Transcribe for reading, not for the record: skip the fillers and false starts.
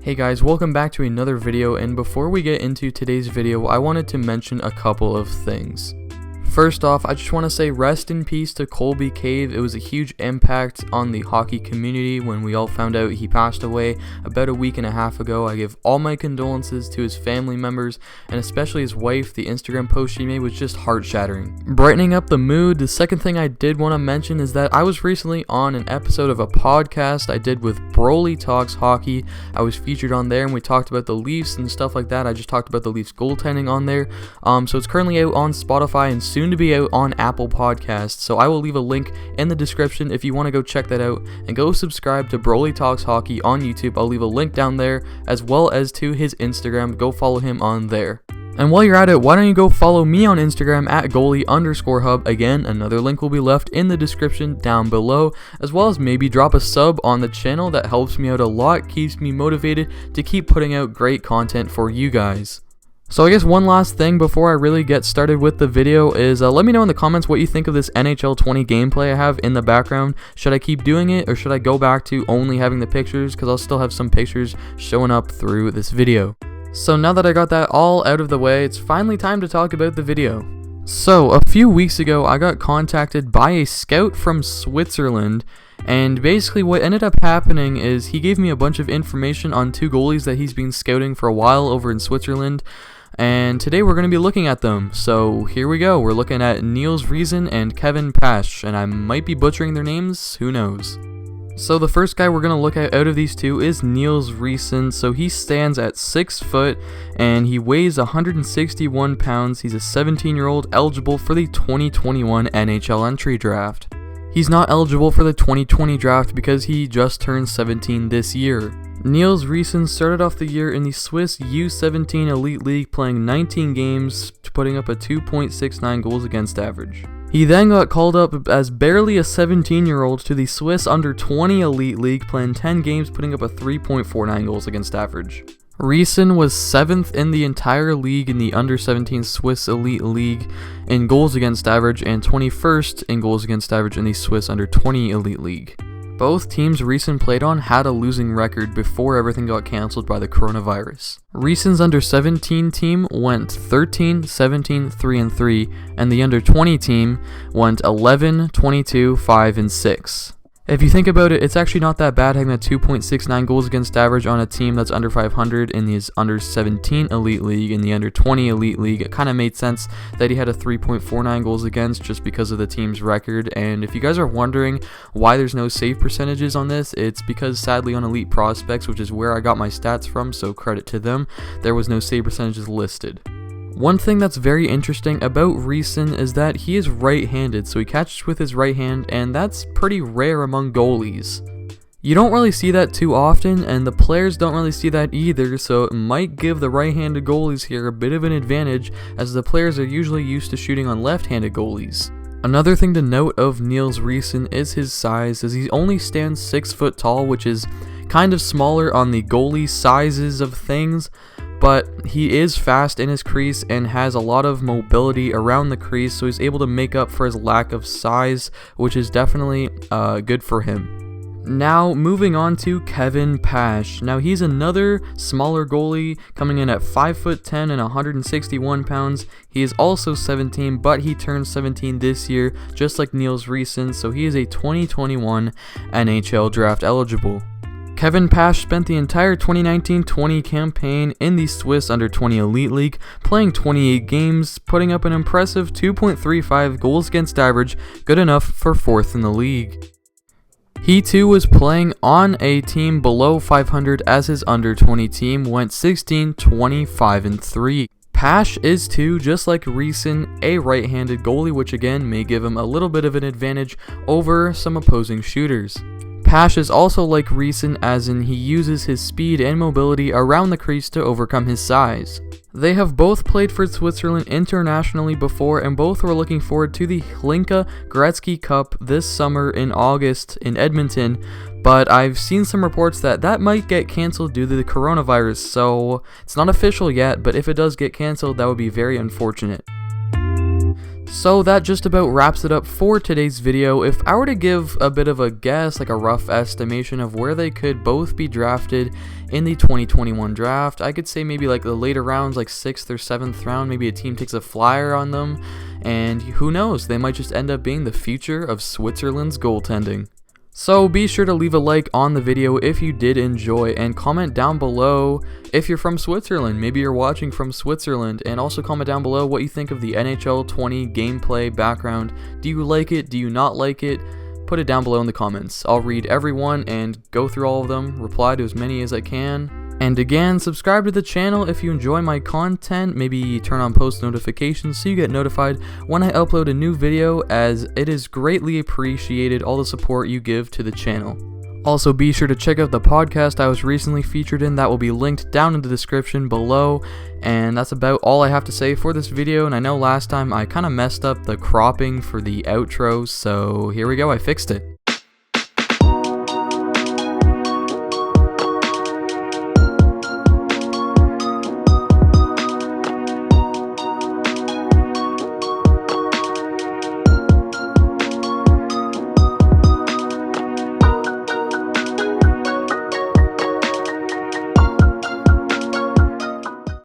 Hey guys, welcome back to another video, and before we get into today's video, I wanted to mention a couple of things. First off, I just want to say rest in peace to Colby Cave. It was a huge impact on the hockey community when we all found out he passed away about a week and a half ago. I give all my condolences to his family members, and especially his wife. The Instagram post she made was just heart-shattering. Brightening up the mood, the second thing I did want to mention is that I was recently on an episode of a podcast I did with Goalie Talks Hockey. I was featured on there, and we talked about the Leafs and stuff like that. I just talked about the Leafs goaltending on there. So it's currently out on Spotify and soon to be out on Apple Podcasts, so I will leave a link in the description if you want to go check that out, and go subscribe to Goalie Talks Hockey on YouTube. I'll leave a link down there as well as to his Instagram. Go follow him on there. And while you're at it, why don't you go follow me on Instagram at goalie_hub. Again, another link will be left in the description down below, as well as maybe drop a sub on the channel. That helps me out a lot, keeps me motivated to keep putting out great content for you guys. So I guess one last thing before I really get started with the video is let me know in the comments what you think of this NHL 20 gameplay I have in the background. Should I keep doing it, or should I go back to only having the pictures, because I'll still have some pictures showing up through this video. So now that I got that all out of the way, it's finally time to talk about the video. So a few weeks ago I got contacted by a scout from Switzerland, and basically what ended up happening is he gave me a bunch of information on two goalies that he's been scouting for a while over in Switzerland. And today we're going to be looking at them. So here we go. We're looking at Niels Riesen and Kevin Pasche, and I might be butchering their names, who knows. So the first guy we're going to look at out of these two is Niels Riesen. So he stands at 6 foot and he weighs 161 pounds. He's a 17-year-old eligible for the 2021 NHL Entry Draft. He's not eligible for the 2020 draft because he just turned 17 this year. Niels Riesen started off the year in the Swiss U17 Elite League, playing 19 games, putting up a 2.69 goals against average. He then got called up as barely a 17-year-old to the Swiss Under-20 Elite League, playing 10 games, putting up a 3.49 goals against average. Riesen was 7th in the entire league in the Under-17 Swiss Elite League in goals against average, and 21st in goals against average in the Swiss Under-20 Elite League. Both teams Riesen played on had a losing record before everything got cancelled by the coronavirus. Riesen's Under-17 team went 13, 17, 3-3, and the Under-20 team went 11, 22, 5, and 6. If you think about it, it's actually not that bad having a 2.69 goals against average on a team that's under 500 in his Under-17 Elite League. In the Under-20 Elite League, it kind of made sense that he had a 3.49 goals against just because of the team's record. And if you guys are wondering why there's no save percentages on this, it's because sadly on Elite Prospects, which is where I got my stats from, so credit to them, there was no save percentages listed. One thing that's very interesting about Riesen is that he is right-handed, so he catches with his right hand, and that's pretty rare among goalies. You don't really see that too often, and the players don't really see that either, so it might give the right-handed goalies here a bit of an advantage, as the players are usually used to shooting on left-handed goalies. Another thing to note of Niels Riesen is his size, as he only stands 6 foot tall, which is kind of smaller on the goalie sizes of things, but he is fast in his crease and has a lot of mobility around the crease, so he's able to make up for his lack of size, which is definitely good for him. Now moving on to Kevin Pasche. Now he's another smaller goalie, coming in at 5'10" and 161 pounds. He is also 17, but he turned 17 this year, just like Niels Riesen, so he is a 2021 NHL draft eligible. Kevin Pasche spent the entire 2019-20 campaign in the Swiss Under-20 Elite League, playing 28 games, putting up an impressive 2.35 goals against average, good enough for 4th in the league. He too was playing on a team below 500, as his Under-20 team went 16, 25, and 3. Pasche is too, just like Riesen, a right-handed goalie, which again may give him a little bit of an advantage over some opposing shooters. Pasche is also like Riesen, as in he uses his speed and mobility around the crease to overcome his size. They have both played for Switzerland internationally before, and both were looking forward to the Hlinka Gretzky Cup this summer in August in Edmonton, but I've seen some reports that that might get cancelled due to the coronavirus, so it's not official yet, but if it does get cancelled, that would be very unfortunate. So that just about wraps it up for today's video. If I were to give a bit of a guess, like a rough estimation of where they could both be drafted in the 2021 draft, I could say maybe like the later rounds, like 6th or 7th round, maybe a team takes a flyer on them, and who knows, they might just end up being the future of Switzerland's goaltending. So be sure to leave a like on the video if you did enjoy, and comment down below if you're from Switzerland. Maybe you're watching from Switzerland, and also comment down below what you think of the NHL 20 gameplay background. Do you like it? Do you not like it? Put it down below in the comments. I'll read everyone and go through all of them, reply to as many as I can. And again, subscribe to the channel if you enjoy my content. Maybe turn on post notifications so you get notified when I upload a new video, as it is greatly appreciated, all the support you give to the channel. Also, be sure to check out the podcast I was recently featured in. That will be linked down in the description below. And that's about all I have to say for this video. And I know last time I kind of messed up the cropping for the outro, so here we go, I fixed it.